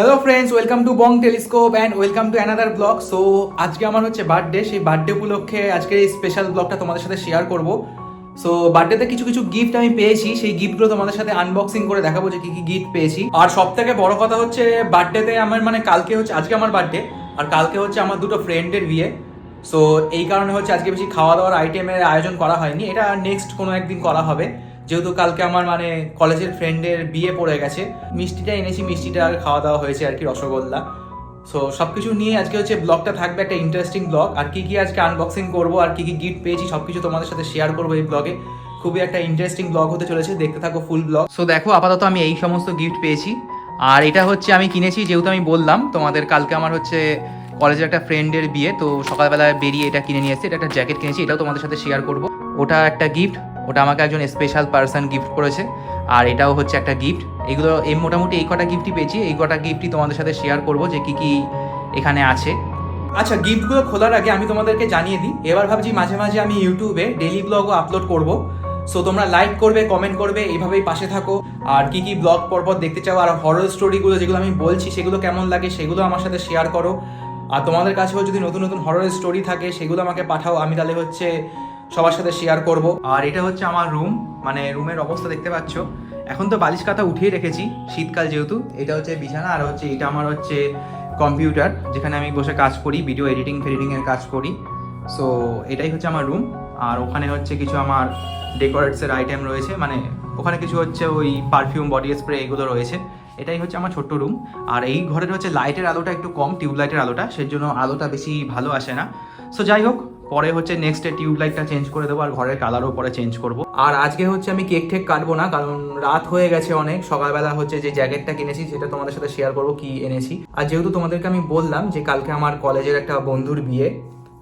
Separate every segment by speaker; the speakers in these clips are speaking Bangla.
Speaker 1: Hello friends, welcome to Bong telescope and welcome to another blog. So আজকে আমার হচ্ছে বার্থডে। সেই বার্থডে উপলক্ষে আজকে এই স্পেশাল ব্লগটা তোমাদের সাথে শেয়ার করব। সো বার্থডেতে কিছু কিছু গিফট আমি পেয়েছি, সেই গিফটগুলো তোমাদের সাথে আনবক্সিং করে দেখাবো যে কি কি গিফট পেয়েছি। আর সব থেকে বড় কথা হচ্ছে বার্থডেতে আমার কালকে হচ্ছে, আজকে আমার বার্থডে আর কালকে হচ্ছে আমার দুটো ফ্রেন্ডের বিয়ে। সো এই কারণে হচ্ছে আজকে বেশি খাওয়া দাওয়ার আইটেমের আয়োজন করা হয়নি, এটা নেক্সট কোনো একদিন করা হবে। যেহেতু কালকে আমার কলেজের ফ্রেন্ডের বিয়ে পড়ে গেছে, মিষ্টিটা এনেছি, মিষ্টিটা আর খাওয়া দাওয়া হয়েছে আর কি, রসগোল্লা। সো সব কিছু নিয়ে আজকে হচ্ছে ব্লগটা থাকবে, একটা ইন্টারেস্টিং ব্লগ। আর কি কি আজকে আনবক্সিং করবো আর কি কি গিফট পেয়েছি সব কিছু তোমাদের সাথে শেয়ার করবো এই ব্লগে। খুবই একটা ইন্টারেস্টিং ব্লগ হতে চলেছে, দেখতে থাকো ফুল ব্লগ। সো দেখো, আপাতত আমি এই সমস্ত গিফট পেয়েছি। আর এটা হচ্ছে আমি কিনেছি, যেহেতু আমি বললাম তোমাদের কালকে আমার হচ্ছে কলেজের একটা ফ্রেন্ডের বিয়ে, তো সকালবেলা বেরিয়ে এটা কিনে নিয়ে এসেছি। এটা একটা জ্যাকেট কিনেছি, এটাও তোমাদের সাথে শেয়ার করবো। ওটা একটা গিফট, ওটা আমাকে একজন স্পেশাল পার্সন গিফট করেছে। আর এটাও হচ্ছে একটা গিফট। এগুলো মোটামুটি এই কটা গিফটই পেয়েছি, এই কটা গিফটই তোমাদের সাথে শেয়ার করবো যে কি কি এখানে আছে। আচ্ছা, গিফটগুলো খোলার আগে আমি তোমাদেরকে জানিয়ে দিই, এবার ভাবছি মাঝে মাঝে আমি ইউটিউবে ডেইলি ব্লগও আপলোড করব। সো তোমরা লাইক করবে, কমেন্ট করবে, এইভাবেই পাশে থাকো। আর কি কি ব্লগ পরপর দেখতে চাও, আর হরর স্টোরিগুলো যেগুলো আমি বলছি সেগুলো কেমন লাগে সেগুলো আমার সাথে শেয়ার করো। আর তোমাদের কাছেও যদি নতুন নতুন হরর স্টোরি থাকে সেগুলো আমাকে পাঠাও, আমি তাহলে হচ্ছে সবার সাথে শেয়ার করব। আর এটা হচ্ছে আমার রুম, রুমের অবস্থা দেখতে পাচ্ছ। এখন তো বালিশ কাঁথা উঠিয়ে রেখেছি, শীতকাল যেহেতু। এটা হচ্ছে বিছানা, আর হচ্ছে এটা আমার হচ্ছে কম্পিউটার, যেখানে আমি বসে কাজ করি, ভিডিও এডিটিং এর কাজ করি। সো এটাই হচ্ছে আমার রুম। আর ওখানে হচ্ছে কিছু আমার ডেকোরেটসের আইটেম রয়েছে, ওখানে কিছু হচ্ছে ওই পারফিউম, বডি স্প্রে এগুলো রয়েছে। এটাই হচ্ছে আমার ছোট্ট রুম। আর এই ঘরের হচ্ছে লাইটের আলোটা একটু কম, টিউবলাইটের আলোটা, সেই জন্য আলোটা বেশি ভালো আসে না। সো যাই হোক, পরে হচ্ছে নেক্সট টিউবলাইটটা চেঞ্জ করে দেবো, আর ঘরের কালারও পরে চেঞ্জ করবো। আর আজকে হচ্ছে আমি কেক ঠেক কাটবো না, কারণ রাত হয়ে গেছে অনেক। সকালবেলা হচ্ছে যে জ্যাকেটটা কিনেছি সেটা তোমাদের সাথে শেয়ার করবো কি এনেছি। আর যেহেতু তোমাদেরকে আমি বললাম যে কালকে আমার কলেজের একটা বন্ধুর বিয়ে,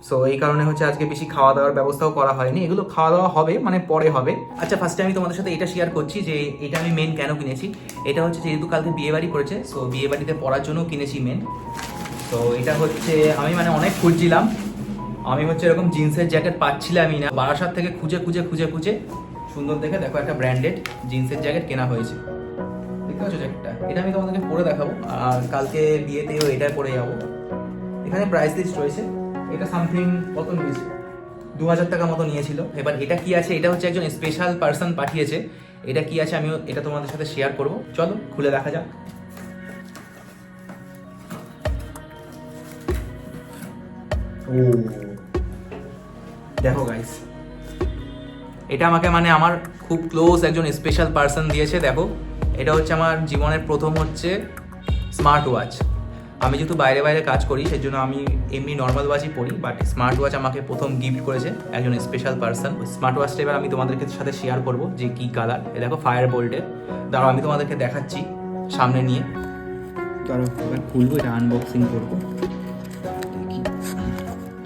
Speaker 1: সো এই কারণে হচ্ছে আজকে বেশি খাওয়া দাওয়ার ব্যবস্থাও করা হয়নি। এগুলো খাওয়া দাওয়া হবে পরে হবে। আচ্ছা, ফার্স্টে আমি তোমাদের সাথে এটা শেয়ার করছি যে এটা আমি মেন কেন কিনেছি। এটা হচ্ছে যেহেতু কালকে বিয়ে বাড়ি করেছে, সো বিয়ে বাড়িতে পড়ার জন্য কিনেছি মেন। তো এটা হচ্ছে আমি অনেক খুঁজছিলাম, আমি হচ্ছে এরকম জিন্সের জ্যাকেট পাচ্ছিলামই না। বারাসাত থেকে খুঁজে খুঁজে খুঁজে খুঁজে সুন্দর দেখে দেখো একটা ব্র্যান্ডেড জিন্সের জ্যাকেট কেনা হয়েছে। দেখতে পাচ্ছ জ্যাকেটটা? এটা আমি তোমাদেরকে পরে দেখাবো, আর কালকে বিয়েতেও এটা পরে যাবো। এখানে প্রাইস লিস্ট রয়েছে। এটা সামথিং কত নিয়েছে, 2000 টাকা মতো নিয়েছিল। এবার এটা কি আছে, এটা হচ্ছে একজন স্পেশাল পার্সন পাঠিয়েছে। এটা কি আছে আমি এটা তোমাদের সাথে শেয়ার করব, চলো খুলে দেখা যাক। ও দেখো গাইস, এটা আমাকে আমার খুব ক্লোজ একজন স্পেশাল পার্সন দিয়েছে। দেখো, এটা হচ্ছে আমার জীবনের প্রথম হচ্ছে স্মার্ট ওয়াচ। আমি যেহেতু বাইরে বাইরে কাজ করি সেই জন্য আমি এমনি নর্মাল ওয়াচই পরি, বাট স্মার্ট ওয়াচ আমাকে প্রথম গিফট করেছে একজন স্পেশাল পার্সন। স্মার্ট ওয়াচটা এবার আমি তোমাদেরকে সাথে শেয়ার করব যে কি কালার। এ দেখো, ফায়ার বোল্টের। দাঁড়াও আমি তোমাদেরকে দেখাচ্ছি সামনে নিয়ে। দাঁড়াও এবার খুলবো, এটা আনবক্সিং করবো।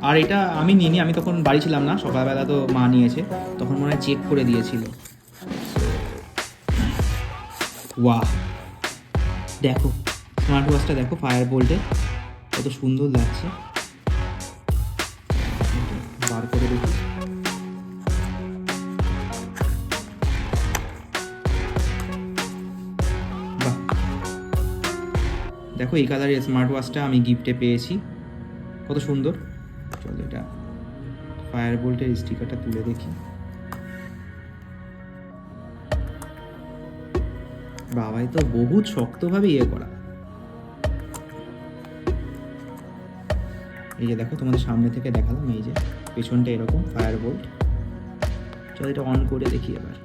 Speaker 1: আর এটা আমি নিইনি, আমি তখন বাড়ি ছিলাম না, সকালবেলা তো মা নিয়েছে, তখন মনে হয় চেক করে দিয়েছিল। ওয়াহ, দেখো স্মার্ট ওয়াচটা দেখো, ফায়ার বোল্টে কত সুন্দর লাগছে। বার করে দেখি। বাহ, দেখো এই কালারের স্মার্ট ওয়াচটা আমি গিফটে পেয়েছি, কত সুন্দর। চলো এটা ফায়ার বোল্টের স্টিকারটা তুলে দেখি। বাবাই তো বহুত শক্তভাবে ইয়ে করা। এই যে দেখো, তোমাদের সামনে থেকে দেখালাম, এই যে পেছনটা এরকম ফায়ার বোল্ট। চলো এটা অন করে দেখি। এবার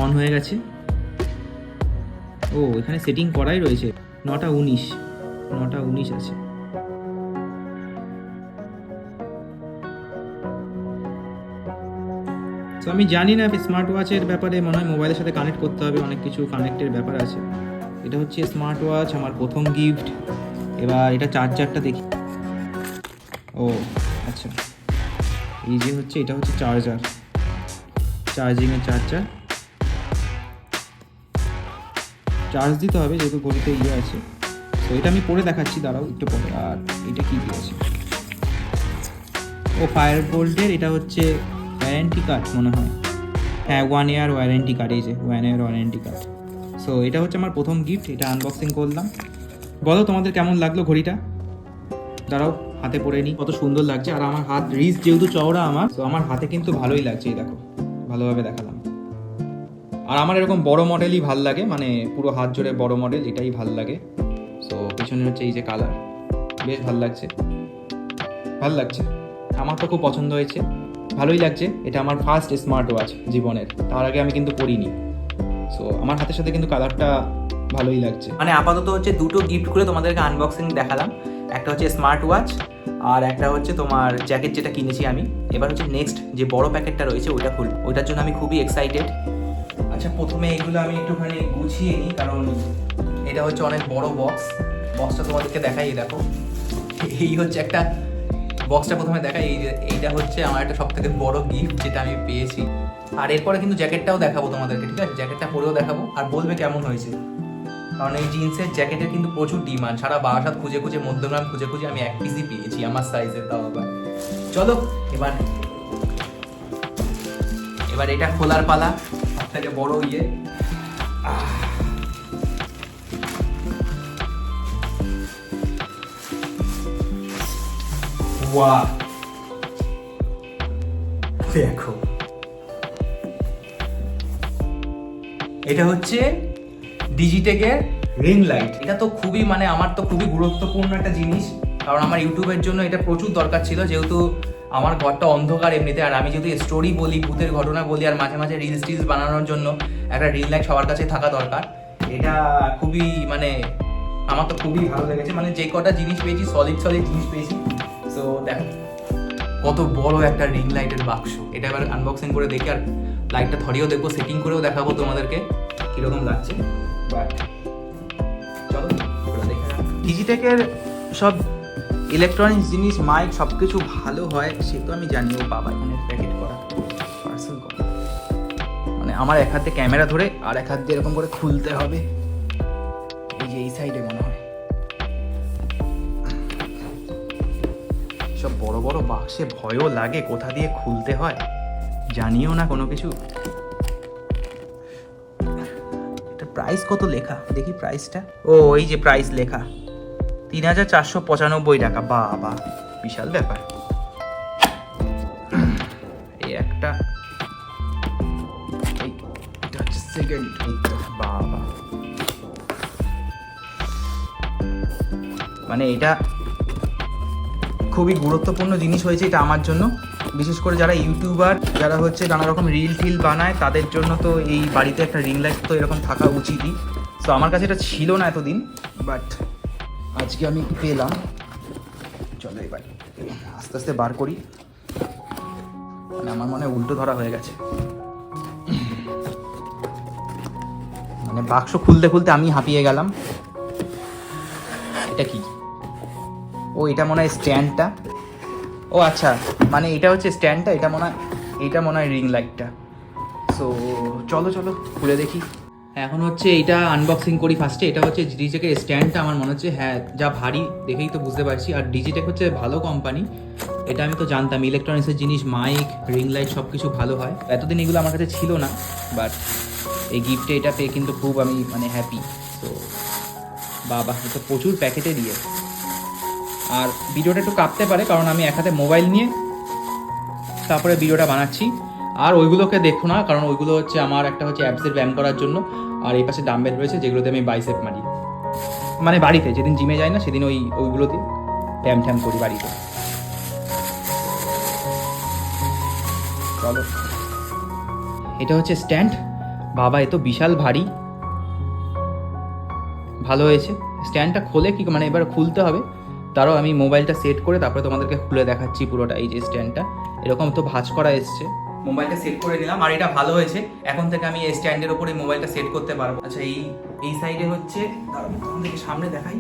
Speaker 1: অন হয়ে গেছে। ও, এখানে সেটিং করাই রয়েছে। 9:19 আছে। তো আমি জানি না, স্মার্ট ওয়াচের ব্যাপারে মনে হয় মোবাইলের সাথে কানেক্ট করতে হবে, অনেক কিছু কানেক্টের ব্যাপার আছে। এটা হচ্ছে স্মার্ট ওয়াচ, আমার প্রথম গিফট। এবার এটা চার্জারটা দেখি। ও আচ্ছা, এই যে হচ্ছে এটা হচ্ছে চার্জার, চার্জিংয়ের চার্জার। চার্জ দিতে হবে যেহেতু ঘড়িতে ইয়ে আছে। তো এটা আমি পরে দেখাচ্ছি, দাঁড়াও একটু পরে। আর এটা কি দিয়েছে? ও, ফায়ার বোল্টের এটা হচ্ছে ওয়ারেন্টি কার্ড মনে হয়। হ্যাঁ, 1 year ওয়ারেন্টি কার্ড, এই যে 1 year ওয়ারেন্টি কার্ড। সো এটা হচ্ছে আমার প্রথম গিফট, এটা আনবক্সিং করলাম। বলো তোমাদের কেমন লাগলো ঘড়িটা? দাঁড়াও হাতে পরে নিই, কত সুন্দর লাগছে। আর আমার হাত রিস্ট যেহেতু চওড়া আমার, তো আমার হাতে কিন্তু ভালোই লাগছে। এই দেখো, ভালোভাবে দেখালাম। আর আমার এরকম বড় মডেলই ভাল লাগে, মানে পুরো হাত জোড়ে বড় মডেল, এটাই ভাল লাগে। সো পিছনে হচ্ছে এই যে কালার, বেশ ভাল লাগছে, ভাল লাগছে। আমার তো খুব পছন্দ হয়েছে, ভালোই লাগছে। এটা আমার ফার্স্ট স্মার্ট ওয়াচ জীবনের, তার আগে আমি কিন্তু পরিনি। সো আমার হাতের সাথে কিন্তু কালারটা ভালোই লাগছে। মানে আপাতত হচ্ছে দুটো গিফট করে তোমাদেরকে আনবক্সিং দেখালাম। একটা হচ্ছে স্মার্ট ওয়াচ আর একটা হচ্ছে তোমার জ্যাকেট, যেটা কিনেছি আমি। এবার হচ্ছে নেক্সট যে বড় প্যাকেটটা রয়েছে ওইটা খুলব, ওইটার জন্য আমি খুবই এক্সাইটেড। আচ্ছা, প্রথমে এগুলো আমি একটুখানি গুছিয়ে নিই, কারণ এটা হচ্ছে অনেক বড় বক্স। বক্সটা তোমাদেরকে দেখাই, দেখো এই হচ্ছে একটা বক্সটা প্রথমে দেখাই। এই যে এইটা হচ্ছে আমার একটা সব থেকে বড় গিফট যেটা আমি পেয়েছি। আর এরপরে কিন্তু জ্যাকেটটাও দেখাবো তোমাদেরকে, ঠিক আছে? জ্যাকেটটা পরেও দেখাবো আর বলবে কেমন হয়েছে, কারণ এই জিন্সের জ্যাকেটের কিন্তু প্রচুর ডিমান্ড। সারা বারাসাত খুঁজে খুঁজে, মধ্যগ্রাম খুঁজে খুঁজে আমি এক পিসই পেয়েছি আমার সাইজের, তাও আবার। চলো এবার এটা খোলার পালা, সব থেকে বড় ইয়ে। ওয়াও, দেখো এটা হচ্ছে ডিজিটেকের রিং লাইট। এটা তো খুবই, মানে আমার তো খুবই গুরুত্বপূর্ণ একটা জিনিস, কারণ আমার ইউটিউবের জন্য এটা প্রচুর দরকার ছিল। যেহেতু আমার ঘরটা অন্ধকার এমনিতে, আর আমি যেহেতু স্টোরি বলি, ভূতের ঘটনা বলি, আর মাঝে মাঝে রিলস টিলস বানানোর জন্য একটা রিং লাইট সবার কাছে থাকা দরকার। এটা খুবই, মানে আমার তো খুবই ভালো লেগেছে। মানে যে কটা জিনিস পেয়েছি, সলিড জিনিস পেয়েছি। সো দেখো কত বড় একটা রিং লাইটের বাক্স। এটা এবার আনবক্সিং করে দেখি, আর লাইটটা ধরিয়েও দেখবো, সেটিং করেও দেখাবো তোমাদেরকে কিরকম লাগছে। বাট চলো ডিজিটেকের সব ইলেকট্রনিক্স জিনিস, মাইক সব কিছু ভালো হয়, সে তো আমি জানি। ও বাবা, এখানে প্যাকেট করা, পার্সেল করা, মানে আমার এক হাতে ক্যামেরা ধরে আর এক হাত দিয়ে এরকম করে খুলতে হবে। এই যে এই সাইডে মনে হয় সব বড় বড় বাক্সে, ভয়ও লাগে কোথা দিয়ে খুলতে হয়, জানিও না কোনো কিছু। এটা প্রাইস কত লেখা দেখি, প্রাইসটা, ও এই যে প্রাইস লেখা ৩,৪৯৫ টাকা। বাবা, বিশাল ব্যাপার। এই একটা, এটা হচ্ছে সেকেন্ড। বাবা, মানে এটা খুবই গুরুত্বপূর্ণ জিনিস হয়েছে এটা আমার জন্য, বিশেষ করে যারা ইউটিউবার, যারা হচ্ছে নানা রকম রিল টিল বানায়, তাদের জন্য তো এই বাড়িতে একটা রিং লাইট তো এরকম থাকা উচিতই। তো আমার কাছে এটা ছিল না এতদিন, বাট আজকে আমি পেলাম। চলো এবার আস্তে আস্তে বার করি, মানে আমার মনে হয় উল্টো ধরা হয়ে গেছে। মানে বাক্স খুলতে খুলতে আমি হাঁপিয়ে গেলাম। এটা কি? ও এটা মনে হয় স্ট্যান্ডটা। ও আচ্ছা, মানে এটা হচ্ছে স্ট্যান্ডটা, এটা মনে হয় রিং লাইটটা। সো চলো খুলে দেখি। এখন হচ্ছে এইটা আনবক্সিং করি ফার্স্টে। এটা হচ্ছে ডিজিটেকের স্ট্যান্ডটা, আমার মনে হচ্ছে, হ্যাঁ যা ভারী দেখেই তো বুঝতে পারছি। আর ডিজিটেক হচ্ছে ভালো কোম্পানি, এটা আমি তো জানতাম। ইলেকট্রনিক্সের জিনিস, মাইক, রিং লাইট সব কিছু ভালো হয়। এতদিন এগুলো আমার কাছে ছিল না, বাট এই গিফটে এটা পেয়ে কিন্তু খুব আমি মানে হ্যাপি। তো বাবা, এটা প্রচুর প্যাকেটে দিয়ে। আর ভিডিওটা একটু কাঁপতে পারে, কারণ আমি এক হাতে মোবাইল নিয়ে তারপরে ভিডিওটা বানাচ্ছি। আর ওইগুলোকে দেখো না, কারণ ওইগুলো হচ্ছে আমার একটা হচ্ছে অ্যাপসের ব্যায়াম করার জন্য, আর এই পাশে ডাম্বেল রয়েছে যেগুলোতে আমি বাইসেপ মারি। মানে বাড়িতে যেদিন জিমে যাই না, সেদিন ওইগুলোতে ব্যায়াম ট্যাম করি বাড়িতে। চলো, এটা হচ্ছে স্ট্যান্ড। বাবা, এ তো বিশাল ভারী, ভালো হয়েছে। স্ট্যান্ডটা খোলে কি, মানে এবার খুলতে হবে। তারও আমি মোবাইলটা সেট করে তারপরে তোমাদেরকে খুলে দেখাচ্ছি পুরোটা। এই যে স্ট্যান্ডটা এরকম তো ভাঁজ করা এসছে। মোবাইলটা সেট করে নিলাম, আর এটা ভালো হয়েছে। এখন থেকে আমি এই স্ট্যান্ডের উপরে মোবাইলটা সেট করতে পারবো। আচ্ছা, এই সাইডে হচ্ছে, তোমাদেরকে সামনে দেখাই,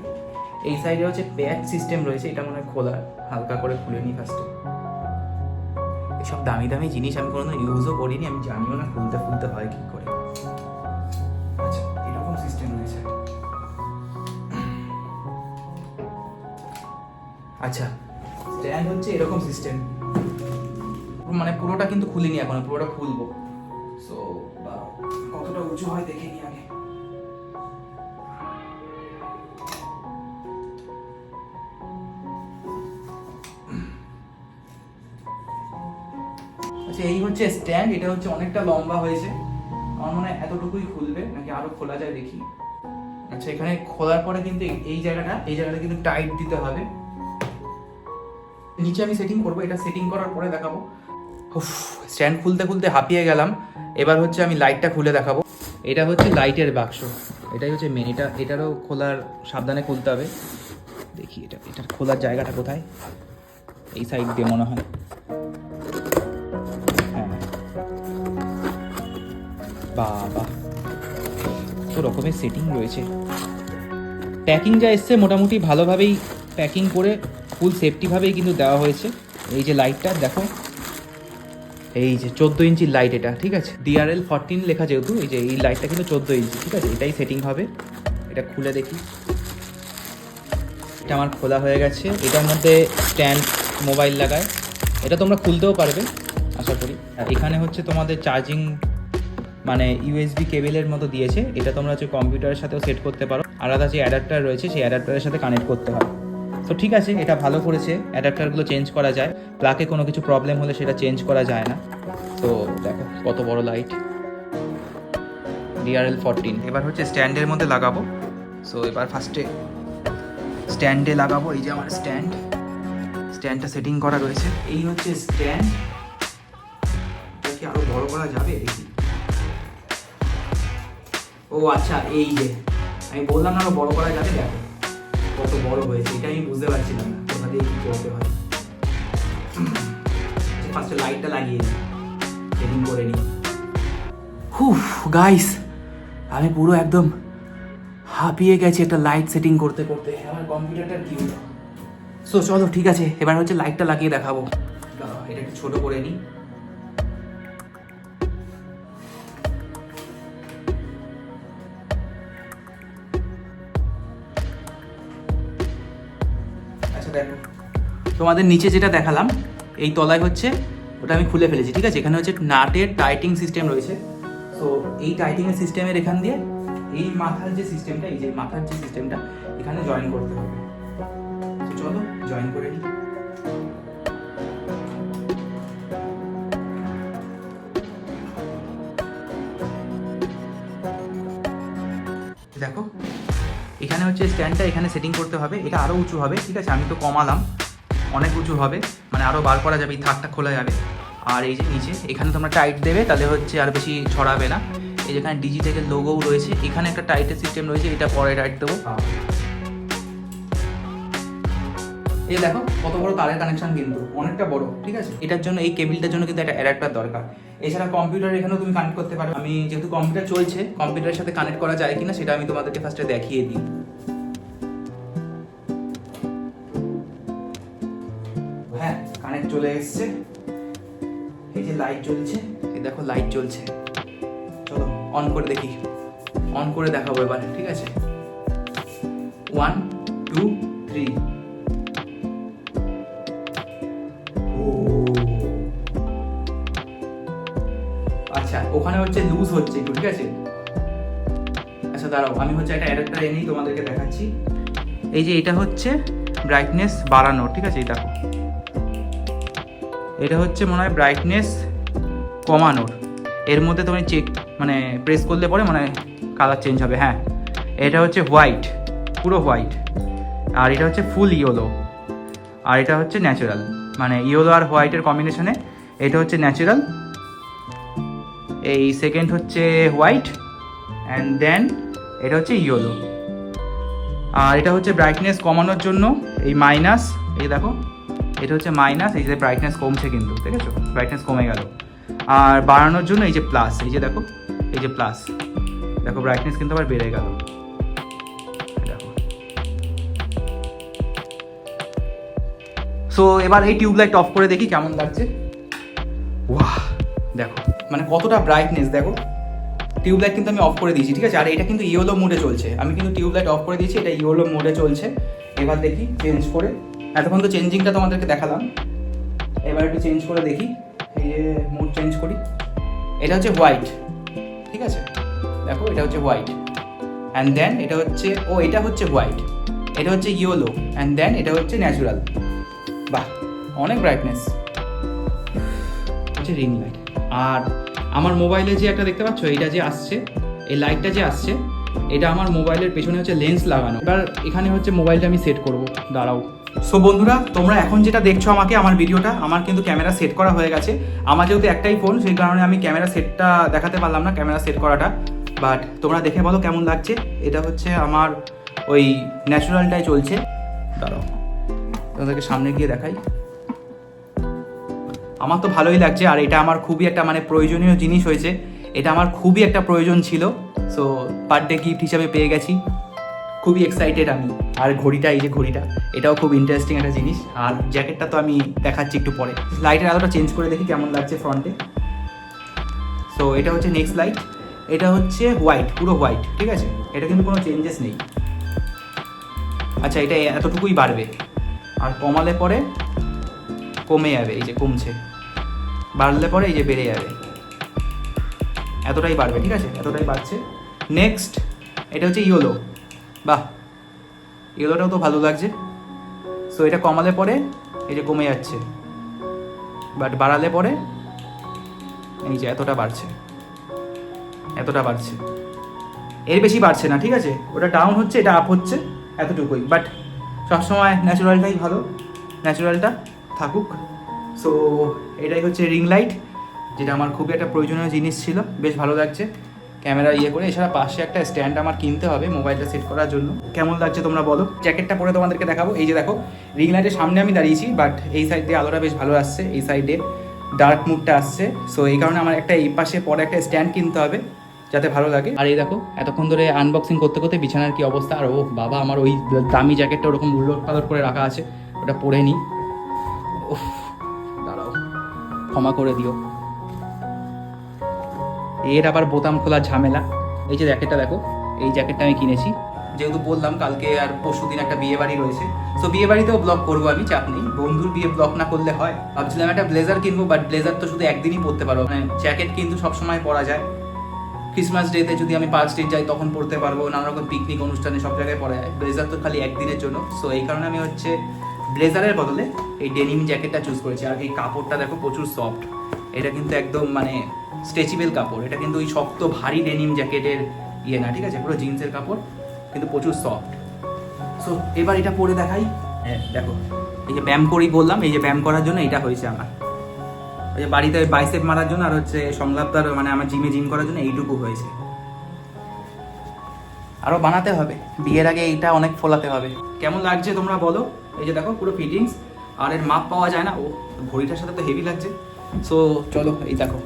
Speaker 1: এই সাইডে হচ্ছে প্যাক সিস্টেম রয়েছে। এটা মনে হয় খোলা, হালকা করে খুলে নিই ফার্স্টে। এসব দামি দামি জিনিস আমি কোনোদিন ইউজও করিনি, আমি জানিও না খুলতে হয় কি করে। আচ্ছা, এরকম সিস্টেম রয়েছে। আচ্ছা, স্ট্যান্ড হচ্ছে এরকম সিস্টেম, মানে পুরোটা কিন্তু খুলিনি এখন, পুরোটা খুলবো। সো কতটা উঁচু হয় দেখে নি আগে। আচ্ছা এই হচ্ছে স্ট্যান্ড, এটা হচ্ছে অনেকটা লম্বা হয়েছে, আমার মনে হয় এতটুকুই খুলবে নাকি আরো খোলা যায় দেখি। আচ্ছা এখানে খোলার পরে কিন্তু এই জায়গাটা কিন্তু টাইট দিতে হবে। নিচে আমি সেটিং করবো, এটা সেটিং করার পরে দেখাবো। স্ট্যান্ড খুলতে খুলতে হাঁপিয়ে গেলাম। এবার হচ্ছে আমি লাইটটা খুলে দেখাবো। এটা হচ্ছে লাইটের বাক্স, এটাই হচ্ছে মেন। এটারও খোলার সাবধানে খুলতে হবে। দেখি এটার খোলার জায়গাটা কোথায়, এই সাইড দিয়ে মনে হয়। হ্যাঁ বাবা, তো রকমের সেটিং রয়েছে। প্যাকিং যা এসছে মোটামুটি ভালোভাবেই প্যাকিং করে ফুল সেফটিভাবেই কিন্তু দেওয়া হয়েছে। এই যে লাইটটা দেখো, এই যে 14 ইঞ্চির লাইট এটা, ঠিক আছে। DRL 14 লেখা যেহেতু, এই যে এই লাইটটা কিন্তু 14 ইঞ্চি, ঠিক আছে। এটাই সেটিং হবে। এটা খুলে দেখি, এটা আমার খোলা হয়ে গেছে। এটার মধ্যে স্ট্যান্ড, মোবাইল লাগায়, এটা তোমরা খুলতেও পারবে আশা করি। আর এখানে হচ্ছে তোমাদের চার্জিং, মানে USB কেবেলের মতো দিয়েছে, এটা তোমরা হচ্ছে কম্পিউটারের সাথেও সেট করতে পারো। আলাদা যে অ্যাডাপ্টার রয়েছে সেই অ্যাডাপ্টারের সাথে কানেক্ট করতে হয়। তো ঠিক আছে, এটা ভালো করেছে, অ্যাডাপ্টারগুলো চেঞ্জ করা যায়। প্লাগে কোনো কিছু প্রবলেম হলে সেটা চেঞ্জ করা যায় না। তো দেখো কত বড় লাইট, DRL 14। এবার হচ্ছে স্ট্যান্ডের মধ্যে লাগাবো। সো এবার ফার্স্টে স্ট্যান্ডে লাগাবো। এই যে আমার স্ট্যান্ডটা সেটিং করা রয়েছে। এই হচ্ছে স্ট্যান্ড, এটা কি আরো বড় করা যাবে দেখি। ও আচ্ছা, এই যে আমি বললাম না আরো বড় করা যাবে, দেখো কত বড় হয়েছে। এটা আমি বুঝতে পারছিলাম না কোথা দিয়ে কি করতে হয়। ফার্স্টে লাইটটা লাগিয়ে নিই, সেটিং করে নিই। গাইস, আমি পুরো একদম হাঁপিয়ে গেছি একটা লাইট সেটিং করতে করতে। আমার কম্পিউটারটা কি হলো। সো চলো ঠিক আছে, এবার হচ্ছে লাইটটা লাগিয়ে দেখাবো। এটা একটু ছোট করে নিই। আচ্ছা দেখো, তোমাদের নিচে যেটা দেখালাম এই তলায় হচ্ছে ওটা আমি খুলে ফেলেছি, ঠিক আছে। এখানে হচ্ছে নাটের টাইটিং সিস্টেম রয়েছে। সো এই টাইটিংয়ের সিস্টেমের এখান দিয়ে এই মাথার যে সিস্টেমটা, এই যে মাথার যে সিস্টেমটা এখানে জয়েন করতে হবে। তো চলো জয়েন করে নিই। দেখো এখানে হচ্ছে স্ট্যান্ডটা এখানে সেটিং করতে হবে। এটা আরও উঁচু হবে, ঠিক আছে। আমি তো কমালাম, অনেক উঁচু হবে, মানে আরও বার করা যাবে, এই থাকটা খোলা যাবে। আর এই যে নিচে এখানে তোমরা টাইট দেবে, তাহলে হচ্ছে আর বেশি ছড়াবে না। এই যেখানে ডিজিটেকের লোগোও রয়েছে, এখানে একটা টাইটের সিস্টেম রয়েছে, এটা পরে টাইট দেবো। এই দেখো কত বড় তারের কানেকশন, কিন্তু অনেকটা বড়, ঠিক আছে। এটার জন্য এই কেবিলটার জন্য কিন্তু একটা অ্যাডাপ্টার দরকার। এছাড়া কম্পিউটার এখানেও তুমি কানেক্ট করতে পারো। আমি যেহেতু কম্পিউটার চলছে, কম্পিউটারের সাথে কানেক্ট করা যায় কিনা সেটা আমি তোমাদেরকে ফার্স্টে দেখিয়ে দিই। হ্যাঁ, কানেক্ট চলে এসছে। এই যে লাইট জ্বলছে, এই দেখো লাইট জ্বলছে। চলো অন করে দেখি, অন করে দেখাবো এবার, ঠিক আছে। 1 2 3। আচ্ছা ওখানে হচ্ছে লুজ হচ্ছে একটু, ঠিক আছে। আচ্ছা দাঁড়াও, আমি হচ্ছে একটা অ্যাডাপ্টার এনেই তোমাদেরকে দেখাচ্ছি। এই যে এটা হচ্ছে ব্রাইটনেস বাড়ানো, ঠিক আছে। এই দেখো এটা হচ্ছে মনে হয় ব্রাইটনেস কমানোর। এর মধ্যে তুমি চেক, মানে প্রেস করলে পরে মানে কালার চেঞ্জ হবে। হ্যাঁ, এটা হচ্ছে হোয়াইট, পুরো হোয়াইট। আর এটা হচ্ছে ফুল ইয়েলো। আর এটা হচ্ছে ন্যাচারাল, মানে ইয়েলো আর হোয়াইটের কম্বিনেশনে এটা হচ্ছে ন্যাচারাল। এই সেকেন্ড হচ্ছে হোয়াইট, অ্যান্ড দেন এটা হচ্ছে ইয়েলো। আর এটা হচ্ছে ব্রাইটনেস কমানোর জন্য এই মাইনাস, এই দেখো এটা হচ্ছে মাইনাস। এই যে ব্রাইটনেস কমছে কিন্তু, ঠিক আছে, ব্রাইটনেস কমে গেল। আর বাড়ানোর জন্য এই যে প্লাস, এই যে দেখো এই যে প্লাস, দেখো ব্রাইটনেস কিন্তু আবার বেড়ে গেল। দেখো সো এবার এই টিউবলাইট অফ করে দেখি কেমন লাগছে। ওয়াহ, দেখো মানে কতটা ব্রাইটনেস, দেখো টিউবলাইট কিন্তু আমি অফ করে দিয়েছি, ঠিক আছে। আর এটা কিন্তু ইয়েলো মোডে চলছে, আমি কিন্তু টিউবলাইট অফ করে দিয়েছি, এটা ইয়েলো মোডে চলছে। এবার দেখি চেঞ্জ করে, এতক্ষণ তো চেঞ্জিংটা তোমাদেরকে দেখালাম, এবার একটু চেঞ্জ করে দেখি। এই যে মোড চেঞ্জ করি, এটা হচ্ছে হোয়াইট, ঠিক আছে। দেখো এটা হচ্ছে হোয়াইট, অ্যান্ড দেন এটা হচ্ছে, ও এটা হচ্ছে হোয়াইট, এটা হচ্ছে ইয়েলো, অ্যান্ড দেন এটা হচ্ছে ন্যাচারাল। বাহ, অনেক ব্রাইটনেস। হচ্ছে রিং লাইট। আর আমার মোবাইলে যে একটা দেখতে পাচ্ছ, এটা যে আসছে, এই লাইটটা যে আসছে, এটা আমার মোবাইলের পেছনে হচ্ছে লেন্স লাগানো। এবার এখানে হচ্ছে মোবাইলটা আমি সেট করব, দাঁড়াও। সো বন্ধুরা, তোমরা এখন যেটা দেখছো আমার ভিডিওটা, আমার কিন্তু ক্যামেরা সেট করা হয়ে গেছে। আমার যেহেতু একটাই ফোন, সেই কারণে আমি ক্যামেরা সেটটা দেখাতে পারলাম না, ক্যামেরা সেট করাটা। বাট তোমরা দেখে বলো কেমন লাগছে। এটা হচ্ছে আমার ওই ন্যাচারালটাই চলছে। দাঁড়াও তোমাদেরকে সামনে গিয়ে দেখাই। আমার তো ভালোই লাগছে, আর এটা আমার খুবই একটা মানে প্রয়োজনীয় জিনিস হয়েছে। এটা আমার খুবই একটা প্রয়োজন ছিল। সো বার্থডে গিফট হিসাবে পেয়ে গেছি, খুবই এক্সাইটেড আমি। আর ঘড়িটা, এই যে ঘড়িটা, এটাও খুব ইন্টারেস্টিং একটা জিনিস। আর জ্যাকেটটা তো আমি দেখাচ্ছি একটু পরে। লাইটের আলোটা চেঞ্জ করে দেখি কেমন লাগছে ফ্রন্টে। সো এটা হচ্ছে নেক্সট লাইট, এটা হচ্ছে হোয়াইট, পুরো হোয়াইট, ঠিক আছে। এটা কিন্তু কোনো চেঞ্জেস নেই। আচ্ছা, এটা এতটুকুই বাড়বে, আর কমালে পরে কমে যাবে, এই যে কমছে। বাড়লে পরে এই যে বেড়ে যাবে, এতটাই বাড়বে, ঠিক আছে, এতটাই বাড়ছে। নেক্সট এটা হচ্ছে ইয়েলো। বাহ, ইয়েলোটাও তো ভালো লাগছে। সো এটা কমালে পরে এই যে কমে যাচ্ছে, বাট বাড়ালে পরে এই যে এতটা বাড়ছে, এতটা বাড়ছে, এর বেশি বাড়ছে না, ঠিক আছে। ওটা ডাউন হচ্ছে, এটা আপ হচ্ছে, এতটুকুই। বাট সবসময় ন্যাচারালটাই ভালো, ন্যাচারালটা থাকুক। সো এটাই হচ্ছে রিং লাইট, যেটা আমার খুবই একটা প্রয়োজনীয় জিনিস ছিল। বেশ ভালো লাগছে ক্যামেরা ইয়ে করে। এছাড়া পাশে একটা স্ট্যান্ড আমার কিনতে হবে মোবাইলটা সেট করার জন্য। কেমন লাগছে তোমরা বলো। জ্যাকেটটা পরে তোমাদেরকে দেখাবো। এই যে দেখো, রিং লাইটের সামনে আমি দাঁড়িয়েছি, বাট এই সাইড দিয়ে আলোটা বেশ ভালো আসছে, এই সাইডে ডার্ক মুডটা আসছে। সো এই কারণে আমার একটা এই পাশে পরে একটা স্ট্যান্ড কিনতে হবে, যাতে ভালো লাগে। আর এই দেখো, এতক্ষণ ধরে আনবক্সিং করতে করতে বিছানার কি অবস্থা। আর ও বাবা, আমার ওই দামি জ্যাকেটটা ওরকম উল্লট পালট করে রাখা আছে, ওটা পরে নিই। উফ, দাঁড়াও, ক্ষমা করে দিও। এর আবার বোতাম খোলার ঝামেলা। এই যে জ্যাকেটটা দেখো, এই জ্যাকেটটা আমি কিনেছি, যেহেতু বললাম কালকে আর পরশু দিন একটা বিয়ে বাড়ি রয়েছে। সো বিয়ে বাড়িতেও ব্লগ করবো আমি, চাপ নেই। বন্ধুর বিয়ে ব্লগ না করলে হয়। ভাবছিলাম একটা ব্লেজার কিনবো, বাট ব্লেজার তো শুধু একদিনই পরতে পারবো, মানে জ্যাকেট কিন্তু সবসময় পরা যায়। ক্রিসমাস ডেতে যদি আমি 5 ডে যাই তখন পরতে পারবো, নানা রকম পিকনিক অনুষ্ঠানে সব জায়গায় পরা যায়। ব্লেজার তো খালি একদিনের জন্য। সো এই কারণে আমি হচ্ছে ব্লেজারের বদলে এই ডেনিম জ্যাকেটটা চুজ করেছি। আর এই কাপড়টা দেখো প্রচুর সফট, এটা কিন্তু একদম মানে স্ট্রেচেবল কাপড়। এটা কিন্তু ওই শক্ত ভারী ডেনিম জ্যাকেটের ইয়ে না, ঠিক আছে, পুরো জিন্সের কাপড়, কিন্তু প্রচুর সফট। সো এবার এটা পরে দেখাই। হ্যাঁ দেখো, এই যে ব্যায়াম করি বললাম, এই যে ব্যায়াম করার জন্য এটা হয়েছে আমার। ওই যে বাড়িতে বাইসেপ মারার জন্য আর হচ্ছে সংলাপটার মানে আমার জিম করার জন্য এইটুকু হয়েছে। আরও বানাতে হবে, বিয়ের আগে এইটা অনেক ফোলাতে হবে। কেমন লাগছে তোমরা বলো। এই যে দেখো পুরো ফিটিংস, আর এর মাপ পাওয়া যায় না। ও ঘড়িটার সাথে তো হেভি লাগছে। সো চলো, এই দেখো।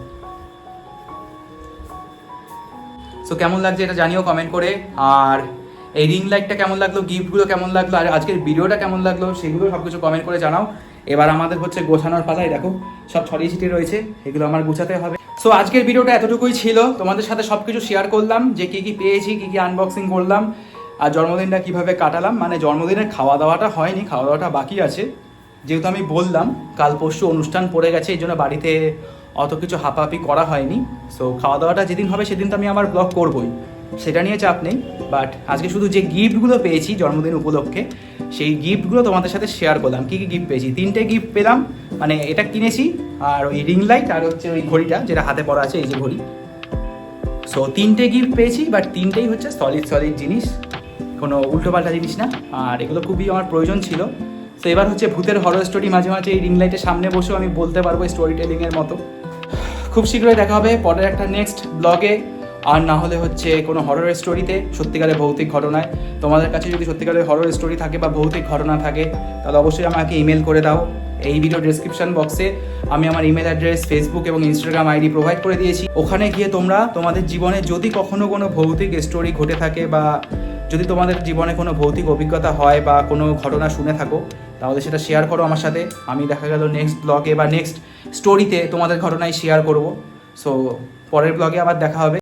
Speaker 1: সো কেমন লাগছে এটা জানিও কমেন্ট করে। আর এই রিং লাইটটা কেমন লাগলো, গিফটগুলো কেমন লাগলো, আর আজকের ভিডিওটা কেমন লাগলো, সেগুলো সব কিছু কমেন্ট করে জানাও। এবার আমাদের হচ্ছে গোছানোর পালায়। দেখো সব ছড়িয়ে ছিটিয়ে রয়েছে, এগুলো আমার গুছাতে হবে। সো আজকের ভিডিওটা এতটুকুই ছিল, তোমাদের সাথে সব কিছু শেয়ার করলাম, যে কী কী পেয়েছি, কী কী আনবক্সিং করলাম, আর জন্মদিনটা কীভাবে কাটালাম। মানে জন্মদিনের খাওয়া দাওয়াটা হয়নি, খাওয়া দাওয়াটা বাকি আছে। যেহেতু আমি বললাম কাল পরশু অনুষ্ঠান পড়ে গেছে, এই জন্য বাড়িতে অত কিছু হাঁপাহাপি করা হয়নি। সো খাওয়া দাওয়াটা যেদিন হবে সেদিন তো আমি আমার ব্লগ করবই, সেটা নিয়ে চাপ নেই। বাট আজকে শুধু যে গিফটগুলো পেয়েছি জন্মদিন উপলক্ষে, সেই গিফটগুলো তোমাদের সাথে শেয়ার করলাম। কী কী গিফট পেয়েছি, 3টে গিফট পেলাম। মানে এটা কিনেছি, আর ওই রিং লাইট, আর হচ্ছে ওই ঘড়িটা যেটা হাতে পরা আছে, এই যে ঘড়ি। সো 3টে গিফট পেয়েছি, বাট 3টেই হচ্ছে সলিড জিনিস, কোনো উল্টোপাল্টা জিনিস না। আর এগুলো খুবই আমার প্রয়োজন ছিল। তো এবার হচ্ছে ভূতের হরর স্টোরি মাঝে মাঝে এই রিং লাইটের সামনে বসেও আমি বলতে পারবো স্টোরি টেলিংয়ের মতো। খুব শীঘ্রই দেখা হবে পরের একটা নেক্সট ব্লগে, আর না হলে হচ্ছে কোনো হরর স্টোরিতে, সত্যিকারের ভৌতিক ঘটনায়। তোমাদের কাছে যদি সত্যিকারের হরর স্টোরি থাকে বা ভৌতিক ঘটনা থাকে, তাহলে অবশ্যই আমাকে ইমেল করে দাও। এই ভিডিও ডেসক্রিপশন বক্সে আমি আমার ইমেল অ্যাড্রেস, ফেসবুক এবং ইনস্টাগ্রাম আইডি প্রোভাইড করে দিয়েছি। ওখানে গিয়ে তোমরা তোমাদের জীবনে যদি কখনো কোনো ভৌতিক স্টোরি ঘটে থাকে, বা যদি তোমাদের জীবনে কোনো ভৌতিক অভিজ্ঞতা হয় বা কোনো ঘটনা শুনে থাকো, তাহলে সেটা শেয়ার করো আমার সাথে। আমি দেখা গেল নেক্সট ব্লগে বা নেক্সট স্টোরিতে তোমাদের ঘটনায় শেয়ার করব। সো পরের ব্লগে আবার দেখা হবে।